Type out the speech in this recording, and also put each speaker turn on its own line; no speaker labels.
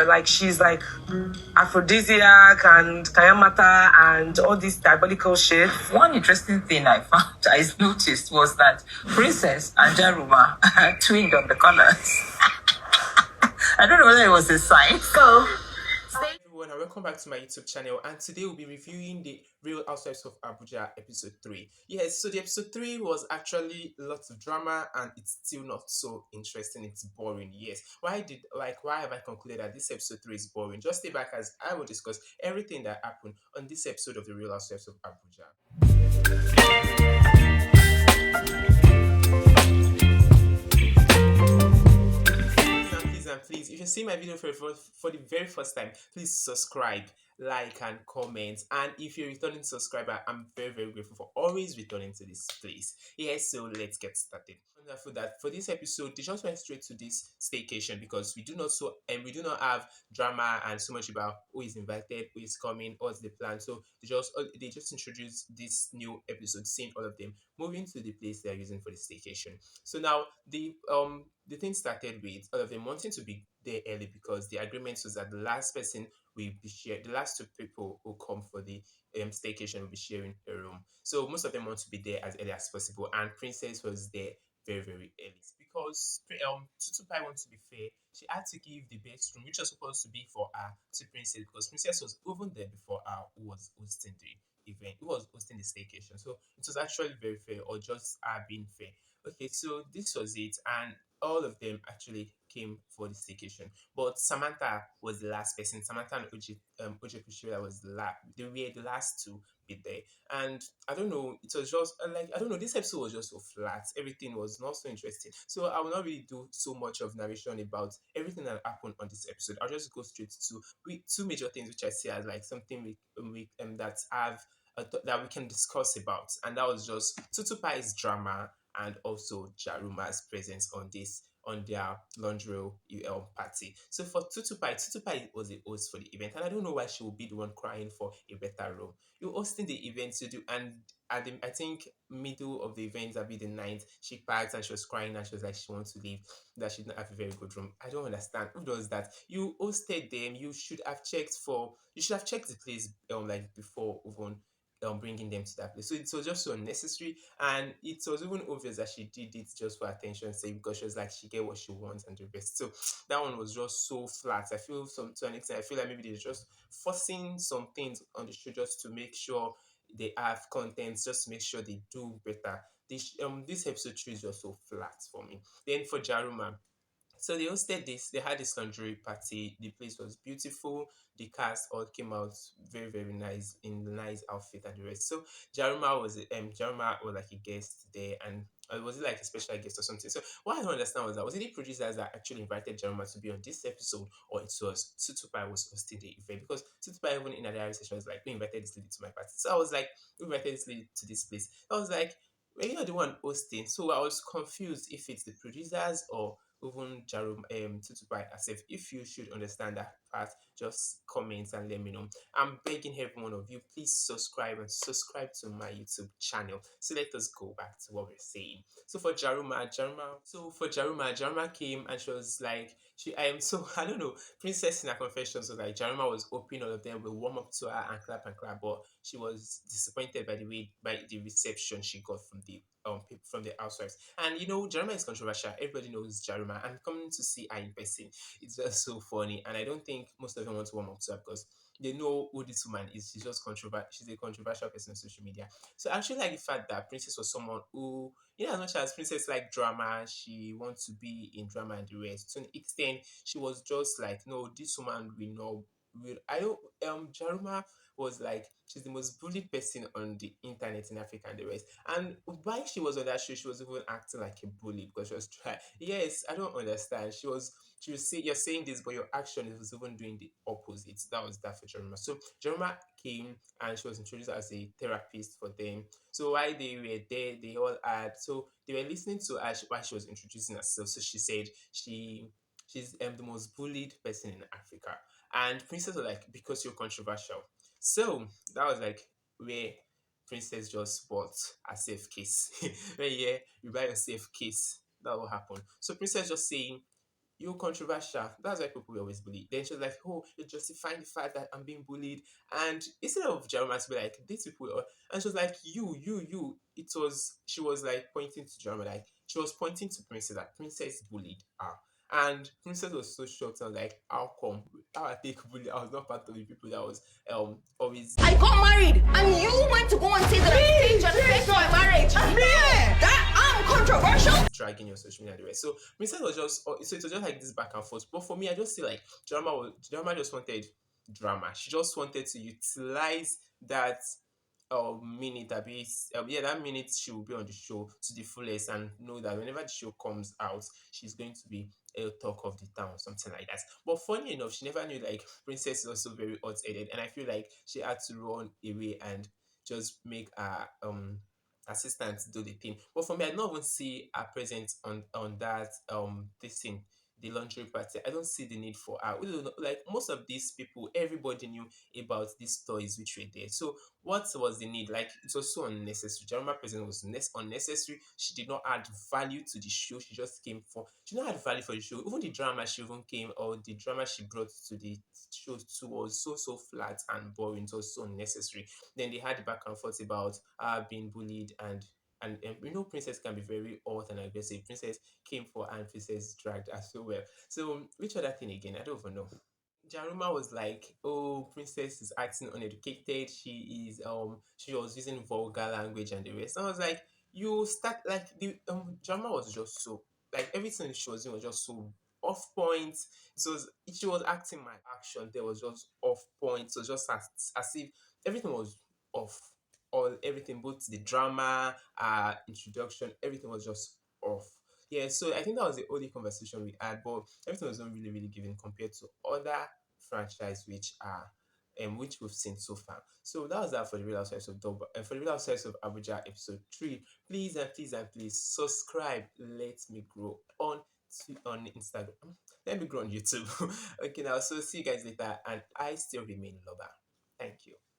like she's like aphrodisiac and kayamata and all this diabolical shit.
One interesting thing I noticed was that Princess and Jaruma twinned on the colors. I don't know whether it was a sign.
So
Everyone, and welcome back to my YouTube channel. And today we'll be reviewing the Real Housewives of Abuja episode 3. Yes, so the episode 3 was actually lots of drama, and it's still not so interesting. It's boring. Yes. Why have I concluded that this episode 3 is boring? Just stay back as I will discuss everything that happened on this episode of the Real Housewives of Abuja. Please, if you see my video for the very first time, please subscribe, like, and comment. And if you're a returning subscriber, I'm very, very grateful for always returning to this place. Yes, so let's get started. Wonderful that for this episode they just went straight to this staycation because we do not have drama and so much about who is invited, who is coming, what's the plan. So they just introduced this new episode, seeing all of them moving to the place they're using for the staycation. So now the thing started with all of them wanting to be there early because the agreement was that the last person will be shared, the last two people who come for the staycation will be sharing a room. So most of them want to be there as early as possible, and Princess was there very, very early because Tutupai wants to be fair. She had to give the best room, which was supposed to be for her, to Princess because Princess was even there before her, who was hosting the event, who was hosting the staycation. So it was actually very fair, or just her being fair. Okay, so this was it, and all of them actually came for the staycation. But Samantha was the last person. Samantha and Oje Kushira was they were the last to be there. And I don't know, it was just I don't know, this episode was just so flat. Everything was not so interesting. So I will not really do so much of narration about everything that happened on this episode. I'll just go straight to two major things which I see as like something that have that we can discuss about, and that was just Tutupai's drama and also Jaruma's presence on their lingerie party. So for Tutupai was the host for the event, and I don't know why she would be the one crying for a better room. You hosting the event to do, and at the, I think middle of the event, that'd be the night, she packed and she was crying and she was like she wants to leave, that she didn't have a very good room. I don't understand who does that. You hosted them. You should have checked the place like before even bringing them to that place. So it was just so unnecessary, and it was even obvious that she did it just for attention's sake because she was like she get what she wants and the rest. So that one was just so flat. I feel to an extent, I feel like maybe they're just forcing some things on the show just to make sure they have content, just to make sure they do better. This episode 3 is just so flat for me. Then for Jaruma, so they hosted this. They had this lingerie party. The place was beautiful. The cast all came out very, very nice in the nice outfit and the rest. So Jaruma was like a guest there, and was it like a special guest or something? So what I don't understand was it the producers that actually invited Jaruma to be on this episode, or it was Tutupai was hosting the event? Because Tutupai even in a diary session was like, "We invited this lady to my party." So I was like, "We invited this lady to this place." I was like, "Well, you're the one hosting." So I was confused if it's the producers or even Jarum Tutupai as if you should understand that part, just comment and let me know. I'm begging every one of you, please subscribe to my YouTube channel. So let us go back to what we're saying. So for Jaruma came and she was like, I am so I don't know, Princess in her confessions was like Jaruma was hoping all of them will warm up to her and clap, but she was disappointed by the reception she got from the people from the housewives. And Jaruma is controversial. Everybody knows Jaruma, and coming to see her in person, it's just so funny. And I don't think most of them want to warm up to her because they know who this woman is. She's just controversial. She's a controversial person on social media. So I actually like the fact that Princess was someone who, as much as Princess like drama, she wants to be in drama and the rest. To an extent, she was just like, no, this woman will know. I don't. Jaruma was like, she's the most bullied person on the internet in Africa and the rest. And while she was on that show, she was even acting like a bully because she was trying. Yes, I don't understand. She was saying, you're saying this, but your action was even doing the opposite. That was that for Jeroma. So Jeroma came and she was introduced as a therapist for them. So while they were there, they were listening to her while she was introducing herself. So she said she's the most bullied person in Africa. And Princess was like, because you're controversial. So that was like where Princess just bought a safe case. When you buy a safe case, that will happen. So Princess just saying you're controversial. That's why people will always bully. Then she was like, oh, you're justifying the fact that I'm being bullied. And instead of Jaruma to be like, these people, and she was like, you. It was, she was like pointing to Jaruma, like, she was pointing to Princess, that Princess bullied her. And Princess was so shocked and like, how come? How I take bully? I was not part of the people that was always.
I got married, and you went to go and say that I staged and faked my marriage. Yeah, that I'm controversial.
Dragging your social media and the rest. So Princess was just so it was just like this back and forth. But for me, I just feel like drama just wanted drama. She just wanted to utilize that minute that be yeah, that minute she will be on the show to the fullest and know that whenever the show comes out, she's going to be a talk of the town, something like that. But funny enough, she never knew like Princess is also very hot-headed, and I feel like she had to run away and just make her assistant do the thing. But for me, I don't even see her present on that this thing, the laundry party. I don't see the need for her. We don't know, like most of these people, everybody knew about these toys which were there. So what was the need? Like it was so unnecessary. Jaruma present was unnecessary. She did not add value to the show. She just came for. She did not add value for the show. Even the drama she even came, or the drama she brought to the show too, was so flat and boring. It was so unnecessary. Then they had the back and forth about her being bullied, and you know, Princess can be very hot and aggressive. Princess came for her and Princess dragged her so well. So which other thing again? I don't even know. Jaruma was like, "Oh, Princess is acting uneducated. She was using vulgar language and the rest." And I was like, "You start like the Jaruma was just so like everything she was doing was just so off point. So she was acting my action there was just off point. So just as if everything was off, all everything, both the drama, introduction, everything was just off." Yeah, so I think that was the only conversation we had, but everything was not really given compared to other franchise which we've seen so far. So that was that for the Real Housewives of for the Real Housewives of Abuja episode 3. Please subscribe. Let me grow on Instagram. Let me grow on YouTube. Okay, now so see you guys later, and I still remain Loba. Thank you.